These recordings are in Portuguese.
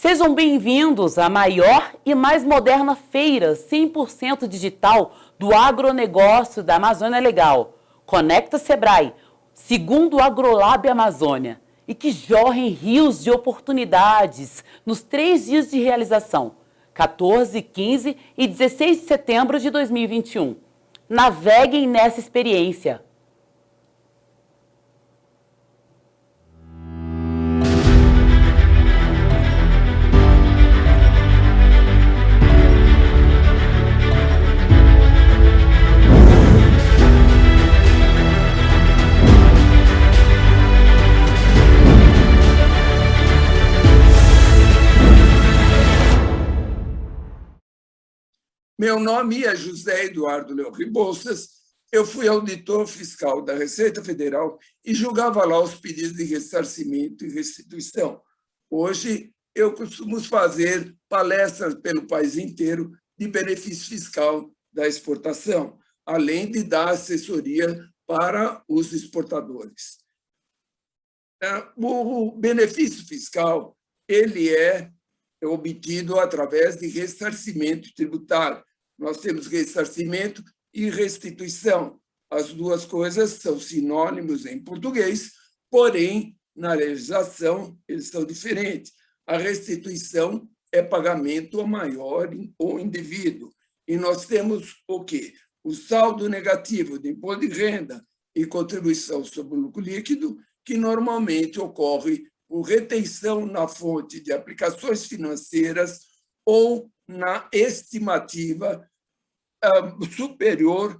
Sejam bem-vindos à maior e mais moderna feira 100% digital do agronegócio da Amazônia Legal. Conecta Sebrae, segundo o Agrolab Amazônia, e que jorrem rios de oportunidades nos 3 dias de realização, 14, 15 e 16 de setembro de 2021. Naveguem nessa experiência. Meu nome é José Eduardo Leão Rebouças, eu fui auditor fiscal da Receita Federal e julgava lá os pedidos de ressarcimento e restituição. Hoje, eu costumo fazer palestras pelo país inteiro de benefício fiscal da exportação, além de dar assessoria para os exportadores. O benefício fiscal ele é obtido através de ressarcimento tributário. Nós temos ressarcimento e restituição. As duas coisas são sinônimos em português, porém, na legislação, eles são diferentes. A restituição é pagamento ao maior ou indivíduo. E nós temos o quê? O saldo negativo de imposto de renda e contribuição sobre o lucro líquido, que normalmente ocorre por retenção na fonte de aplicações financeiras ou na estimativa superior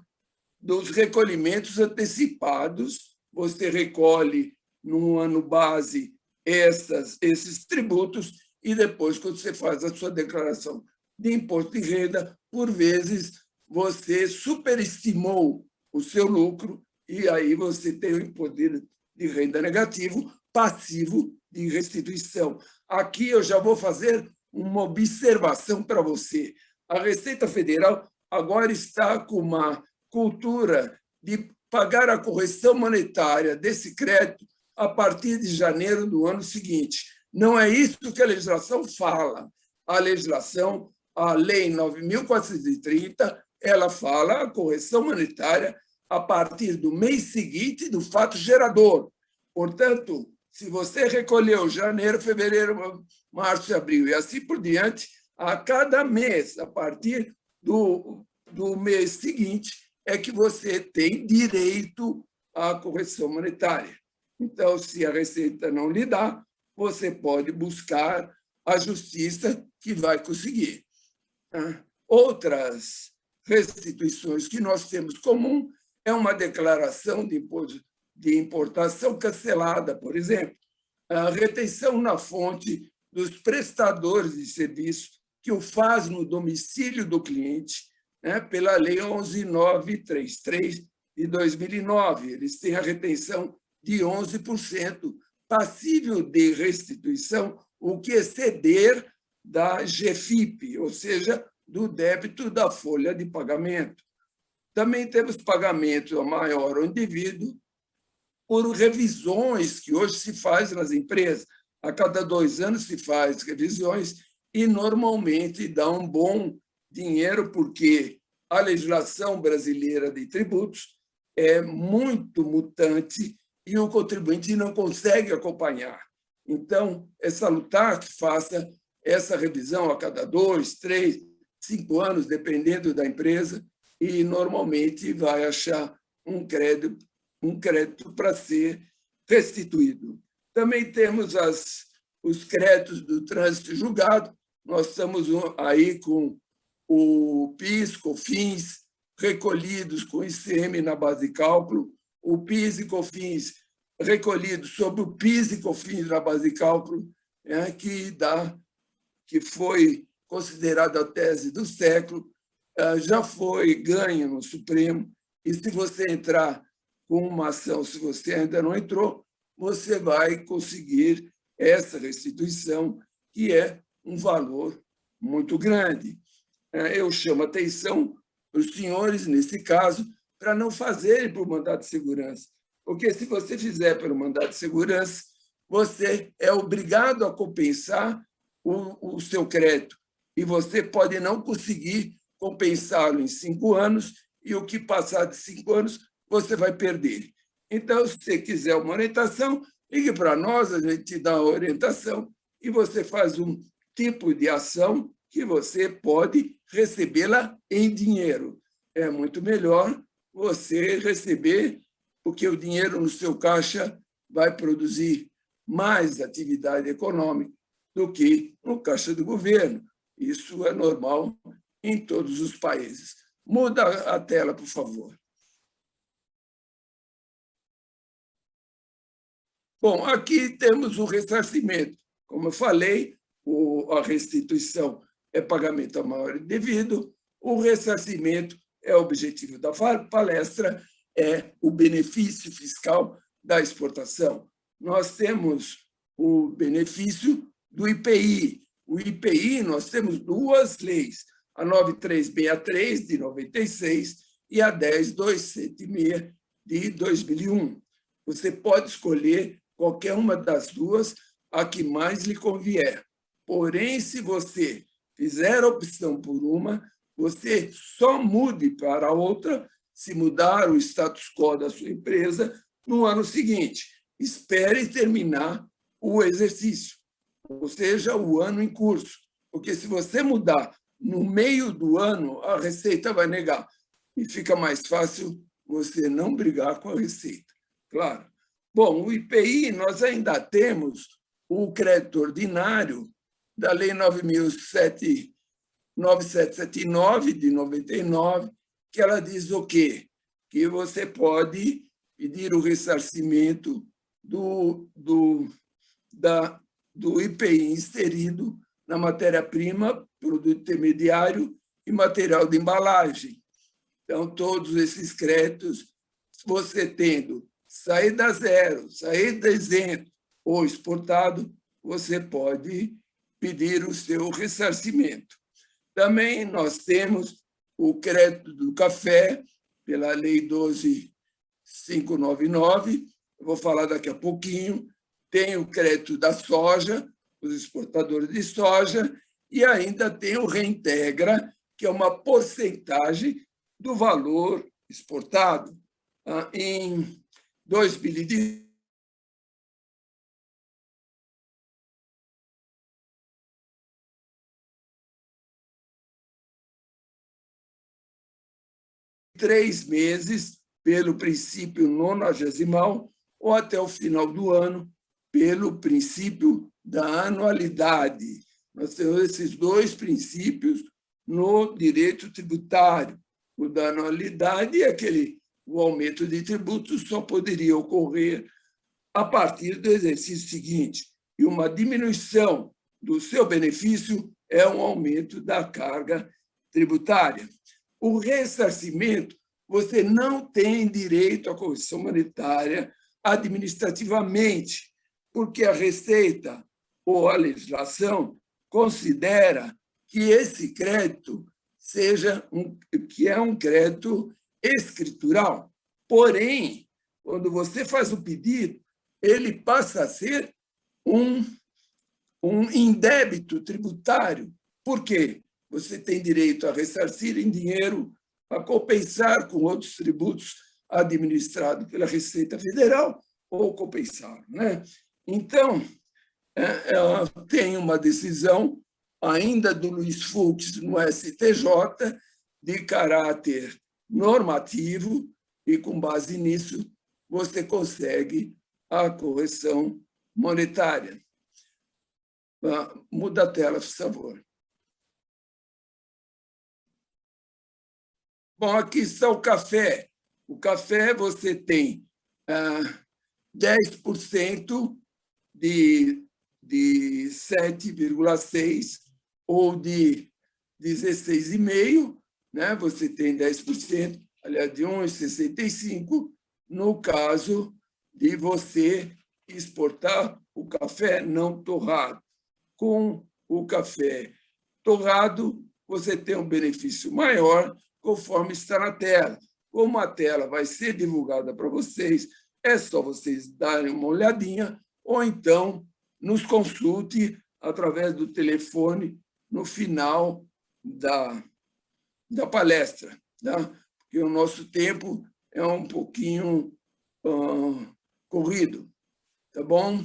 dos recolhimentos antecipados. Você recolhe, no ano base, esses tributos e depois, quando você faz a sua declaração de imposto de renda, por vezes, você superestimou o seu lucro e aí você tem o imposto de renda negativo, passivo de restituição. Aqui eu já vou fazer uma observação para você. A Receita Federal agora está com uma cultura de pagar a correção monetária desse crédito a partir de janeiro do ano seguinte. Não é isso que a legislação fala. A legislação, a Lei 9.430, ela fala a correção monetária a partir do mês seguinte do fato gerador. Portanto, se você recolheu janeiro, fevereiro, março e abril, e assim por diante, a cada mês, a partir do mês seguinte, é que você tem direito à correção monetária. Então, se a Receita não lhe dá, você pode buscar a Justiça, que vai conseguir. Outras restituições que nós temos comum é uma declaração de imposto de importação cancelada, por exemplo, a retenção na fonte dos prestadores de serviço que o faz no domicílio do cliente, pela Lei 11.933 de 2009. Eles têm a retenção de 11%, passível de restituição, o que exceder da GFIP, ou seja, do débito da folha de pagamento. Também temos pagamento a maior ao indivíduo por revisões que hoje se faz nas empresas. A cada 2 anos se faz revisões e, normalmente, dá um bom dinheiro, porque a legislação brasileira de tributos é muito mutante e o contribuinte não consegue acompanhar. Então, é salutar que faça essa revisão a cada 2, 3, 5 anos, dependendo da empresa, e, normalmente, vai achar um crédito para ser restituído. Também temos os créditos do trânsito julgado. Nós estamos aí com o PIS, COFINS, recolhidos com ICM na base de cálculo, o PIS e COFINS recolhidos sobre o PIS e COFINS na base de cálculo, que foi considerada a tese do século, já foi ganho no Supremo, e se você entrar com uma ação, se você ainda não entrou, você vai conseguir essa restituição, que é um valor muito grande. Eu chamo a atenção para os senhores, nesse caso, para não fazerem por mandado de segurança, porque se você fizer pelo mandado de segurança, você é obrigado a compensar o seu crédito e você pode não conseguir compensá-lo em 5 anos e o que passar de 5 anos você vai perder. Então, se você quiser uma orientação, ligue para nós, a gente te dá a orientação e você faz um tipo de ação que você pode recebê-la em dinheiro. É muito melhor você receber, porque o dinheiro no seu caixa vai produzir mais atividade econômica do que no caixa do governo. Isso é normal em todos os países. Muda a tela, por favor. Bom, aqui temos o ressarcimento. Como eu falei, a restituição é pagamento a maior e devido, o ressarcimento é o objetivo da palestra, é o benefício fiscal da exportação. Nós temos o benefício do IPI. O IPI, nós temos 2 leis, a 9363, de 96, e a 10276, de 2001. Você pode escolher qualquer uma das duas, a que mais lhe convier. Porém, se você fizer opção por uma, você só mude para a outra se mudar o status quo da sua empresa no ano seguinte. Espere terminar o exercício, ou seja, o ano em curso. Porque se você mudar no meio do ano, a Receita vai negar. E fica mais fácil você não brigar com a Receita. Claro. Bom, o IPI, nós ainda temos o crédito ordinário da Lei 9779, de 99, que ela diz o quê? Que você pode pedir o ressarcimento do IPI inserido na matéria-prima, produto intermediário e material de embalagem. Então, todos esses créditos, você tendo saída zero, saída isento ou exportado, você pode pedir o seu ressarcimento. Também nós temos o crédito do café, pela Lei 12.599, eu vou falar daqui a pouquinho. Tem o crédito da soja, os exportadores de soja, e ainda tem o Reintegra, que é uma porcentagem do valor exportado. Em 2018, três meses pelo princípio nonagesimal ou até o final do ano pelo princípio da anualidade. Nós temos esses 2 princípios no direito tributário. O da anualidade é o aumento de tributos só poderia ocorrer a partir do exercício seguinte, e uma diminuição do seu benefício é um aumento da carga tributária. O ressarcimento, você não tem direito à correção monetária administrativamente, porque a Receita ou a legislação considera que esse crédito que é um crédito escritural. Porém, quando você faz o pedido, ele passa a ser um indébito tributário. Por quê? Você tem direito a ressarcir em dinheiro, a compensar com outros tributos administrados pela Receita Federal ou compensar, né? Então, tem uma decisão ainda do Luiz Fux no STJ de caráter normativo e, com base nisso, você consegue a correção monetária. Muda a tela, por favor. Bom, aqui está o café. O café você tem 10% de 7,6 ou de 16,5, né? Você tem 10%, aliás, de 1,65, no caso de você exportar o café não torrado. Com o café torrado, você tem um benefício maior, conforme está na tela. Como a tela vai ser divulgada para vocês, é só vocês darem uma olhadinha ou então nos consulte através do telefone no final da palestra, tá? Porque o nosso tempo é um pouquinho corrido, tá bom?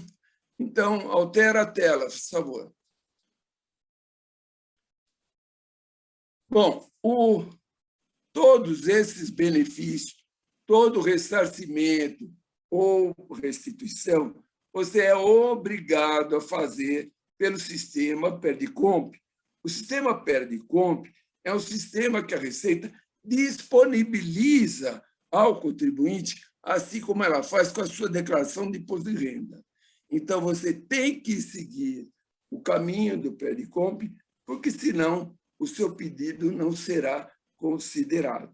Então, altera a tela, por favor. Bom, todos esses benefícios, todo ressarcimento ou restituição, você é obrigado a fazer pelo sistema Perdicomp. O sistema Perdicomp é um sistema que a Receita disponibiliza ao contribuinte, assim como ela faz com a sua declaração de imposto de renda. Então, você tem que seguir o caminho do Perdicomp, porque, senão, o seu pedido não será considerado.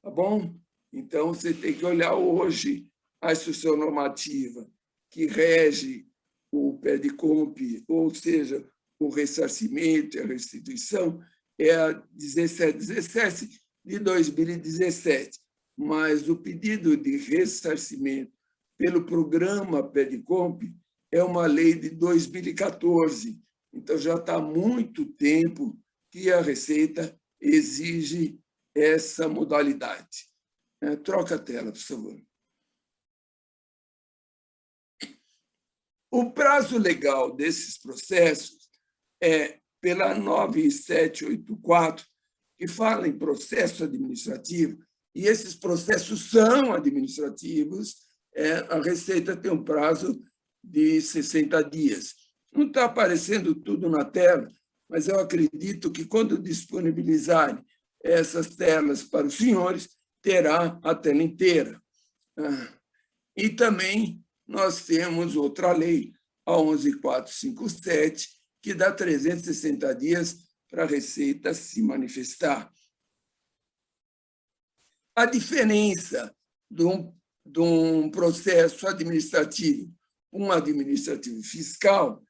Tá bom? Então, você tem que olhar hoje a instrução normativa que rege o Perdicomp, ou seja, o ressarcimento e a restituição, é a 1717 de 2017, mas o pedido de ressarcimento pelo programa Perdicomp é uma lei de 2014, então já está há muito tempo que a Receita exige essa modalidade. Troca a tela, por favor. O prazo legal desses processos é pela 9784, que fala em processo administrativo, e esses processos são administrativos, a Receita tem um prazo de 60 dias. Não está aparecendo tudo na tela, mas eu acredito que, quando disponibilizarem essas telas para os senhores, terá a tela inteira. E também nós temos outra lei, a 11457, que dá 360 dias para a Receita se manifestar. A diferença de um processo administrativo para um administrativo fiscal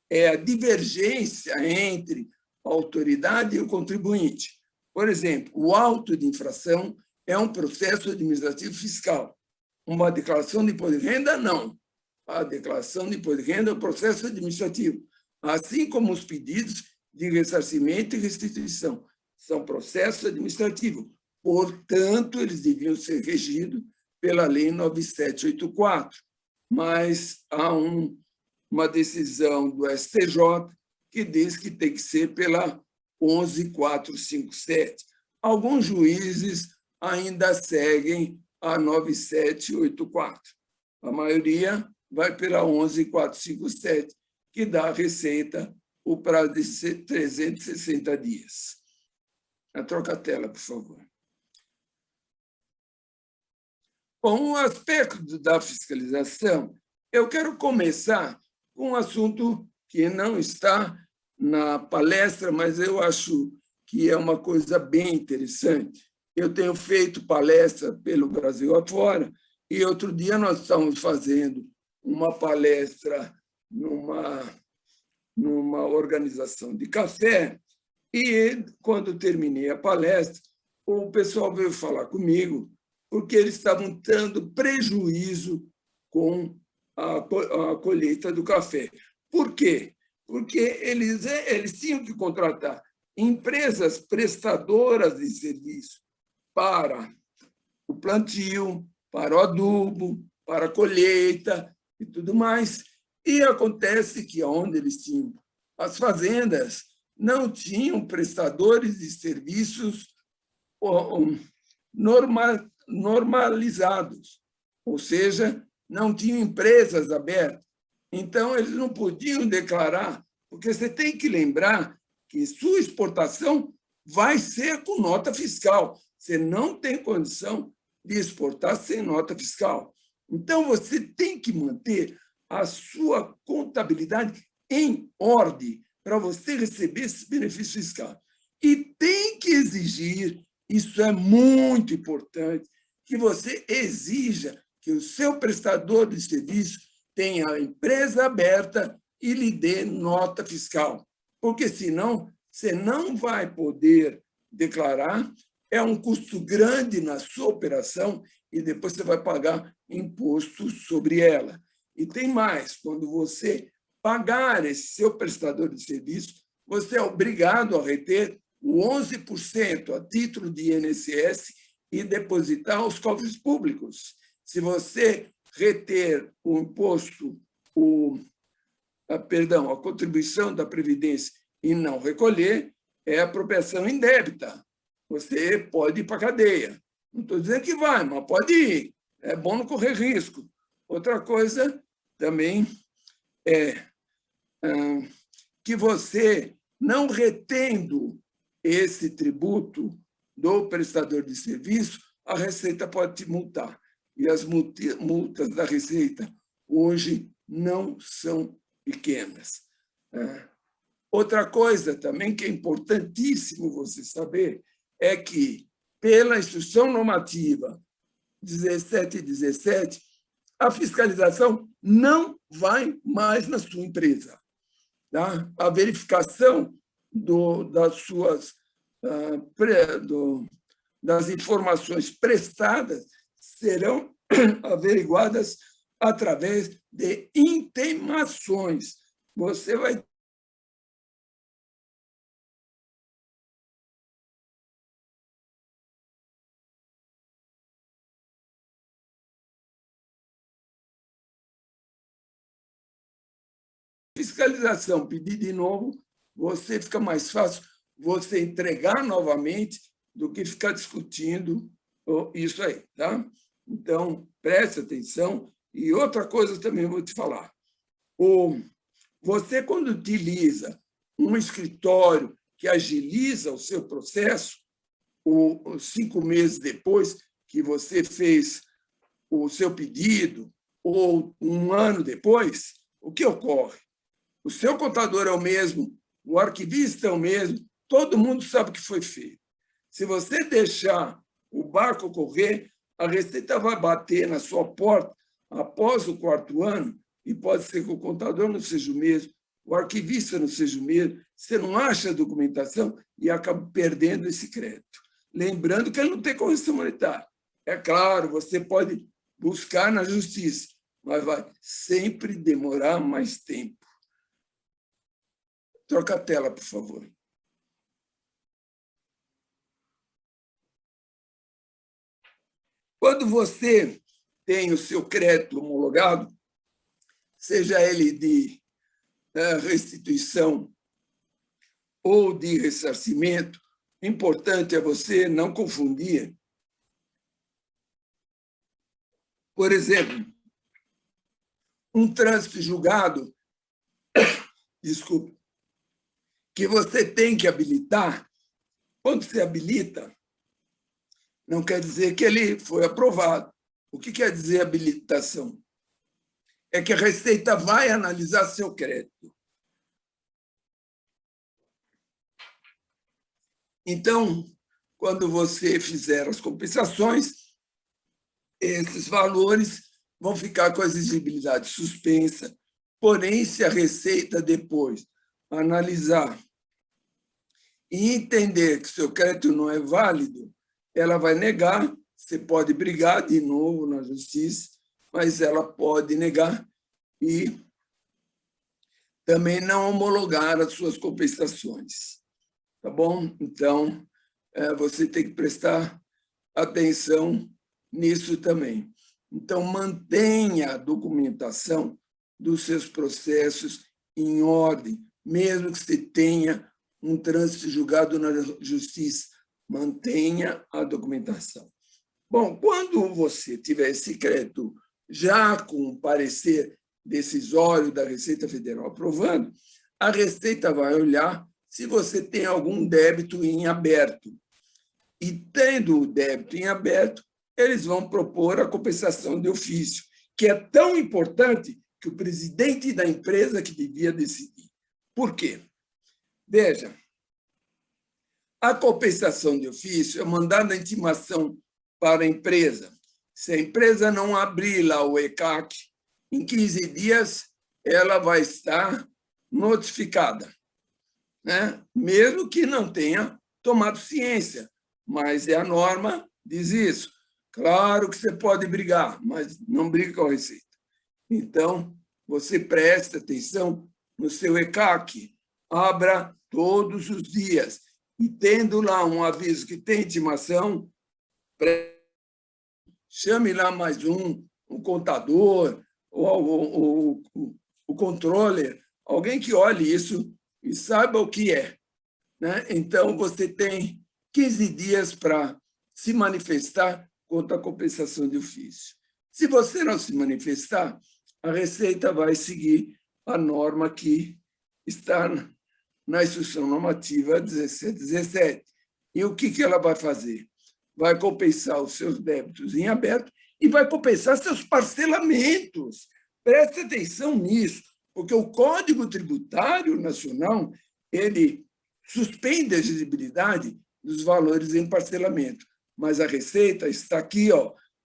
é a divergência entre a autoridade e o contribuinte. Por exemplo, o auto de infração é um processo administrativo fiscal. Uma declaração de imposto de renda, não. A declaração de imposto de renda é um processo administrativo, assim como os pedidos de ressarcimento e restituição são processos administrativos. Portanto, eles deviam ser regidos pela Lei 9784. Mas há uma decisão do STJ que diz que tem que ser pela 11457. Alguns juízes ainda seguem a 9784. A maioria vai pela 11457, que dá à Receita o prazo de 360 dias. Troca a tela, por favor. Bom, o aspecto da fiscalização, eu quero começar com um assunto que não está na palestra, mas eu acho que é uma coisa bem interessante. Eu tenho feito palestra pelo Brasil afora, e outro dia nós estávamos fazendo uma palestra numa organização de café, e, quando terminei a palestra, o pessoal veio falar comigo porque eles estavam tendo prejuízo com a colheita do café. Por quê? Porque eles tinham que contratar empresas prestadoras de serviço para o plantio, para o adubo, para a colheita e tudo mais. E acontece que, onde eles tinham as fazendas, não tinham prestadores de serviços normalizados, ou seja, não tinham empresas abertas. Então, eles não podiam declarar, porque você tem que lembrar que sua exportação vai ser com nota fiscal. Você não tem condição de exportar sem nota fiscal. Então, você tem que manter a sua contabilidade em ordem para você receber esse benefício fiscal. E tem que exigir, isso é muito importante, que você exija que o seu prestador de serviço tenha a empresa aberta e lhe dê nota fiscal, porque, senão, você não vai poder declarar, é um custo grande na sua operação e depois você vai pagar imposto sobre ela. E tem mais, quando você pagar esse seu prestador de serviço, você é obrigado a reter o 11% a título de INSS e depositar aos cofres públicos. Se você reter o imposto, a contribuição da Previdência e não recolher, é apropriação indébita. Você pode ir para a cadeia. Não estou dizendo que vai, mas pode ir. É bom não correr risco. Outra coisa também é que você, não retendo esse tributo do prestador de serviço, a Receita pode te multar. E as multas da Receita hoje não são pequenas. Outra coisa também que é importantíssimo você saber é que, pela Instrução Normativa 1717, a fiscalização não vai mais na sua empresa. Tá? A verificação das informações prestadas serão averiguadas através de intimações. Você vai fiscalização, pedir de novo, você fica mais fácil você entregar novamente do que ficar discutindo isso aí, tá? Então, preste atenção. E outra coisa também vou te falar. Você, quando utiliza um escritório que agiliza o seu processo, 5 meses depois que você fez o seu pedido, ou 1 ano depois, o que ocorre? O seu contador é o mesmo, o arquivista é o mesmo, todo mundo sabe o que foi feito. Se você deixar o barco correr, a Receita vai bater na sua porta após o 4º ano, e pode ser que o contador não seja o mesmo, o arquivista não seja o mesmo, você não acha a documentação e acaba perdendo esse crédito. Lembrando que ele não tem correção monetária. É claro, você pode buscar na justiça, mas vai sempre demorar mais tempo. Troca a tela, por favor. Quando você tem o seu crédito homologado, seja ele de restituição ou de ressarcimento, o importante é você não confundir. Por exemplo, um trânsito julgado, desculpe, que você tem que habilitar, quando você habilita, não quer dizer que ele foi aprovado. O que quer dizer habilitação? É que a Receita vai analisar seu crédito. Então, quando você fizer as compensações, esses valores vão ficar com a exigibilidade suspensa. Porém, se a Receita depois analisar e entender que seu crédito não é válido, ela vai negar. Você pode brigar de novo na justiça, mas ela pode negar e também não homologar as suas compensações. Tá bom? Então, você tem que prestar atenção nisso também. Então, mantenha a documentação dos seus processos em ordem, mesmo que você tenha um trânsito julgado na justiça, mantenha a documentação. Bom, quando você tiver esse crédito já com o parecer decisório da Receita Federal aprovando, a Receita vai olhar se você tem algum débito em aberto. E, tendo o débito em aberto, eles vão propor a compensação de ofício, que é tão importante que o presidente da empresa que devia decidir. Por quê? Veja, a compensação de ofício é mandada a intimação para a empresa. Se a empresa não abrir lá o ECAC, em 15 dias ela vai estar notificada, né? Mesmo que não tenha tomado ciência, mas a norma diz isso. Claro que você pode brigar, mas não brigue com a Receita. Então, você presta atenção no seu ECAC, abra todos os dias. E tendo lá um aviso que tem intimação, chame lá mais um contador, ou o controller, alguém que olhe isso e saiba o que é. Né? Então, você tem 15 dias para se manifestar contra a compensação de ofício. Se você não se manifestar, a Receita vai seguir a norma que está na Instrução Normativa 1717. E o que ela vai fazer? Vai compensar os seus débitos em aberto e vai compensar seus parcelamentos. Preste atenção nisso, porque o Código Tributário Nacional ele suspende a exigibilidade dos valores em parcelamento, mas a Receita está aqui,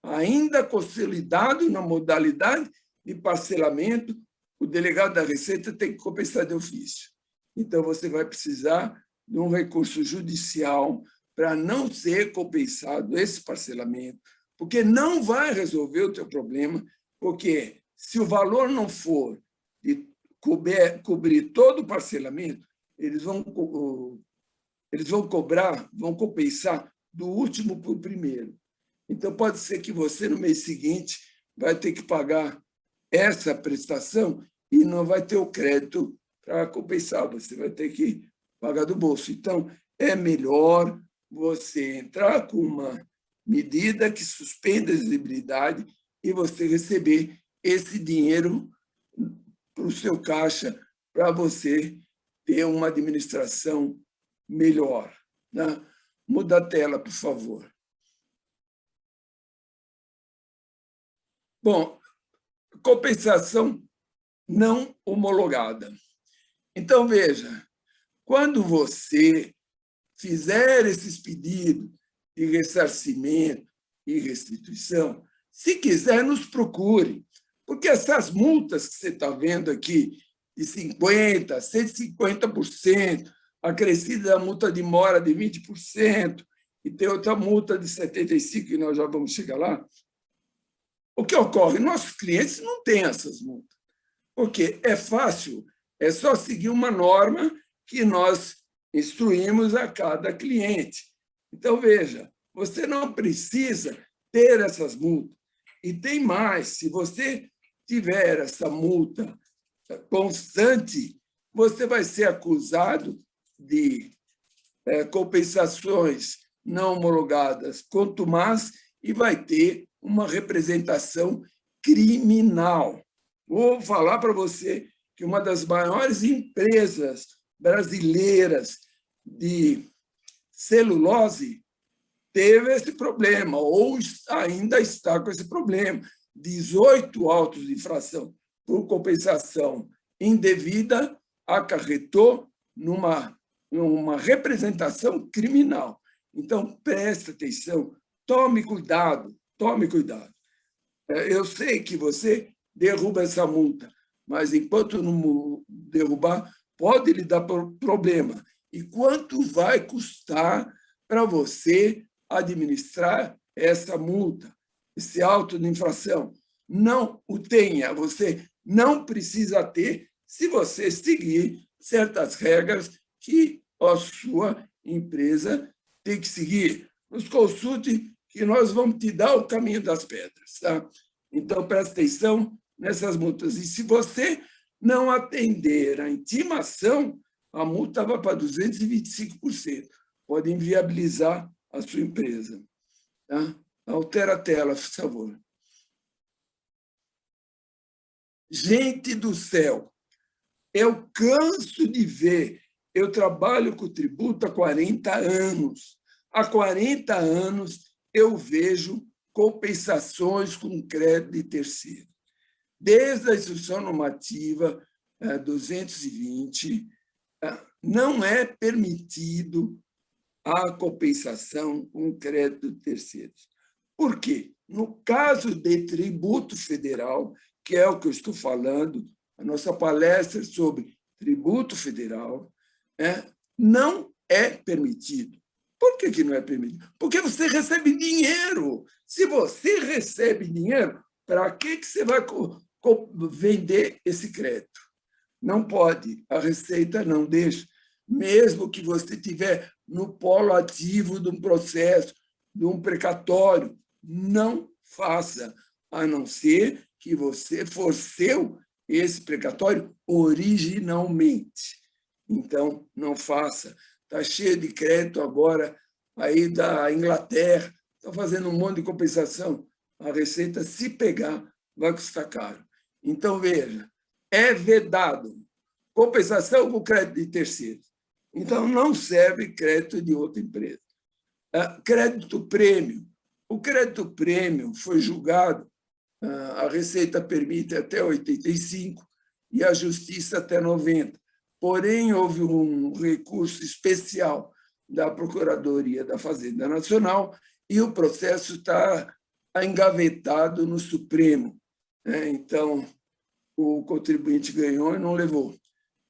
ainda consolidado na modalidade de parcelamento, o delegado da Receita tem que compensar de ofício. Então, você vai precisar de um recurso judicial para não ser compensado esse parcelamento, porque não vai resolver o teu problema, porque se o valor não for de cobrir todo o parcelamento, eles vão cobrar, vão compensar do último para o primeiro. Então, pode ser que você, no mês seguinte, vai ter que pagar essa prestação e não vai ter o crédito para compensar, você vai ter que pagar do bolso. Então, é melhor você entrar com uma medida que suspenda a exigibilidade e você receber esse dinheiro para o seu caixa para você ter uma administração melhor. Né? Muda a tela, por favor. Bom, compensação não homologada. Então, veja, quando você fizer esses pedidos de ressarcimento e restituição, se quiser, nos procure, porque essas multas que você está vendo aqui, de 50%, 150%, acrescida da multa de mora de 20%, e tem outra multa de 75%, que nós já vamos chegar lá. O que ocorre? Nossos clientes não têm essas multas, porque é fácil, é só seguir uma norma que nós instruímos a cada cliente. Então, veja, você não precisa ter essas multas. E tem mais, se você tiver essa multa constante, você vai ser acusado de compensações não homologadas contumaz e vai ter uma representação criminal. Vou falar para você que uma das maiores empresas brasileiras de celulose teve esse problema, ou ainda está com esse problema. 18 autos de infração por compensação indevida acarretou numa representação criminal. Então, preste atenção, tome cuidado, tome cuidado. Eu sei que você derruba essa multa, mas enquanto não derrubar, pode lhe dar problema. E quanto vai custar para você administrar essa multa, esse auto de infração? Não o tenha, você não precisa ter se você seguir certas regras que a sua empresa tem que seguir. Nos consulte que nós vamos te dar o caminho das pedras. Tá? Então, preste atenção nessas multas. E se você não atender a intimação, a multa vai para 225%. Pode inviabilizar a sua empresa. Tá? Altera a tela, por favor. Gente do céu, eu canso de ver, eu trabalho com tributo há 40 anos. Há 40 anos eu vejo compensações com crédito de terceiro. Desde a Instrução Normativa 220, não é permitido a compensação com crédito de terceiros. Por quê? No caso de tributo federal, que é o que eu estou falando, a nossa palestra sobre tributo federal, não é permitido. Por que não é permitido? Porque você recebe dinheiro. Se você recebe dinheiro, para que você vai vender esse crédito? Não pode, a Receita não deixa, mesmo que você estiver no polo ativo de um processo, de um precatório, não faça, a não ser que você forceu esse precatório originalmente. Então, não faça. Está cheio de crédito agora aí da Inglaterra, estão fazendo um monte de compensação. A Receita, se pegar, vai custar caro. Então, veja, é vedado compensação com crédito de terceiros. Então, não serve crédito de outra empresa. Crédito prêmio. O crédito prêmio foi julgado, a Receita permite até 85 e a Justiça até 90. Porém, houve um recurso especial da Procuradoria da Fazenda Nacional e o processo está engavetado no Supremo. Então, o contribuinte ganhou e não levou.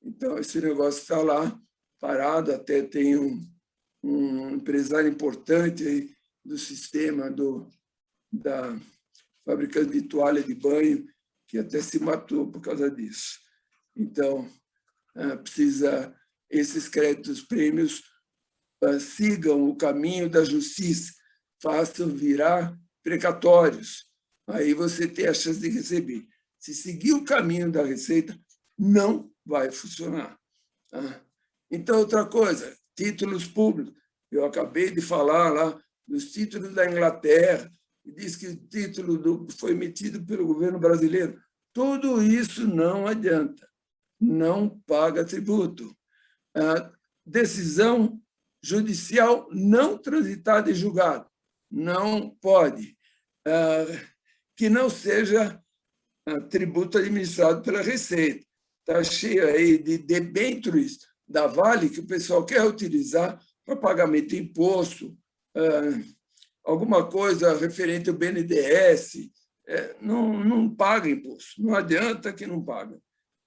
Então, esse negócio está lá parado, até tem um empresário importante aí do sistema da fabricante de toalha de banho, que até se matou por causa disso. Então, precisa esses créditos prêmios sigam o caminho da justiça, façam virar precatórios. Aí você tem a chance de receber. Se seguir o caminho da Receita, não vai funcionar. Então, outra coisa, títulos públicos. Eu acabei de falar lá dos títulos da Inglaterra, e diz que o título foi emitido pelo governo brasileiro. Tudo isso não adianta, não paga tributo. Decisão judicial não transitada em julgado, não pode. Que não seja tributo administrado pela Receita. Está cheio aí de debêntures da Vale que o pessoal quer utilizar para pagamento de imposto, alguma coisa referente ao BNDES, não paga imposto, não adianta que não paga.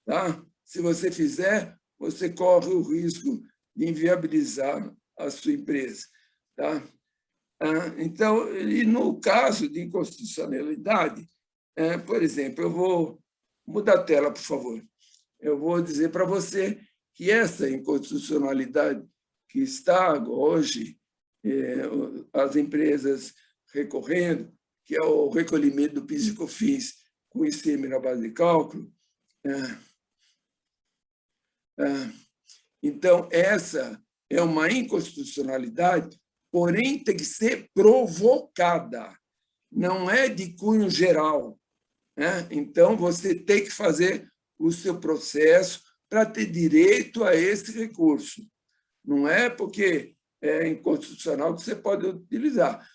Tá? Se você fizer, você corre o risco de inviabilizar a sua empresa. Tá? Então, e no caso de inconstitucionalidade, por exemplo, eu vou mudar a tela, por favor. Eu vou dizer para você que essa inconstitucionalidade que está hoje, as empresas recorrendo, que é o recolhimento do PIS e COFINS com ICM na base de cálculo. Então, essa é uma inconstitucionalidade, porém tem que ser provocada, não é de cunho geral. Então, você tem que fazer o seu processo para ter direito a esse recurso. Não é porque é inconstitucional que você pode utilizar.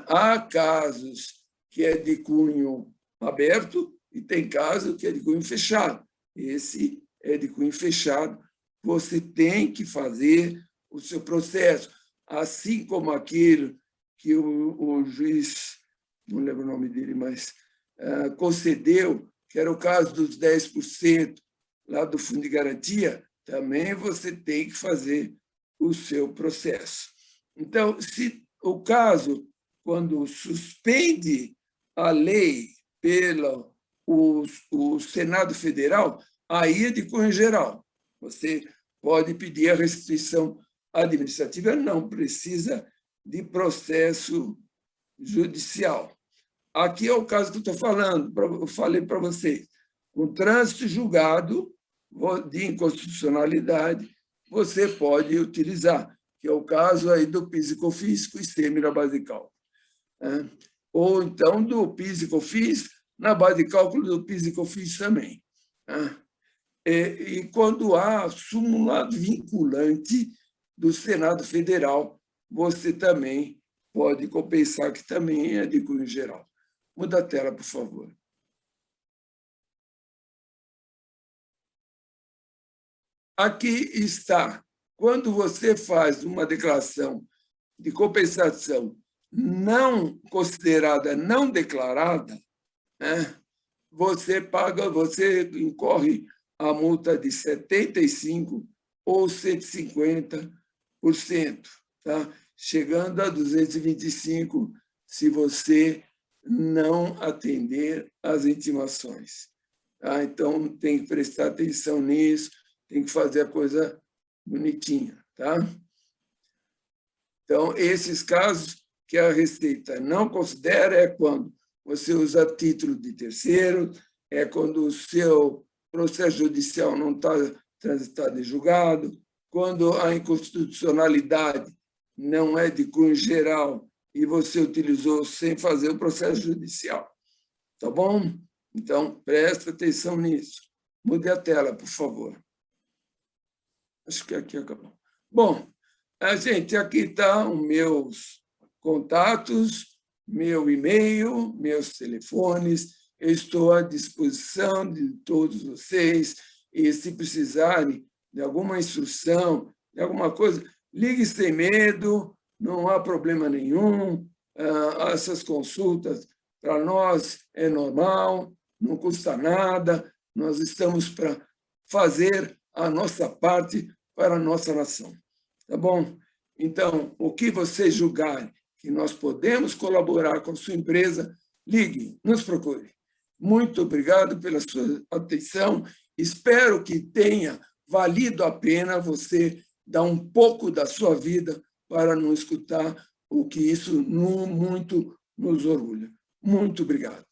Há casos que é de cunho aberto e tem casos que é de cunho fechado. Esse é de cunho fechado. Você tem que fazer o seu processo, assim como aquilo que o juiz, não lembro o nome dele, mas concedeu, que era o caso dos 10% lá do Fundo de Garantia, também você tem que fazer o seu processo. Então, se o caso, quando suspende a lei pelo o Senado Federal, aí é de cunho geral. Você pode pedir a restituição administrativa, não precisa de processo judicial. Aqui é o caso que eu estou falando, eu falei para vocês. Com trânsito julgado de inconstitucionalidade, você pode utilizar, que é o caso aí do PIS e COFINS com ICM na base de cálculo. Ou então do PIS e COFINS na base de cálculo do PIS e COFINS também. E quando há súmula vinculante do Senado Federal, você também pode compensar, que também é de cunho geral. Muda a tela, por favor. Aqui está. Quando você faz uma declaração de compensação não considerada não declarada, você incorre a multa de 75% ou 150%, tá? Chegando a 225% se você não atender às intimações. Tá? Então, tem que prestar atenção nisso, tem que fazer a coisa bonitinha. Tá? Então, esses casos que a Receita não considera é quando você usa título de terceiro, é quando o seu processo judicial não está transitado em julgado, quando a inconstitucionalidade não é de cunho geral e você utilizou sem fazer o processo judicial. Tá bom? Então, presta atenção nisso. Mude a tela, por favor. Acho que aqui acabou. Bom, gente, aqui estão os meus contatos, meu e-mail, meus telefones. Eu estou à disposição de todos vocês. E, se precisarem de alguma instrução, de alguma coisa, ligue sem medo, não há problema nenhum. Essas consultas, para nós, é normal, não custa nada. Nós estamos para fazer a nossa parte para a nossa nação. Tá bom? Então, o que vocês julgarem que nós podemos colaborar com a sua empresa, ligue, nos procure. Muito obrigado pela sua atenção. Espero que tenha valido a pena você dar um pouco da sua vida para nos escutar, o que isso muito nos orgulha. Muito obrigado.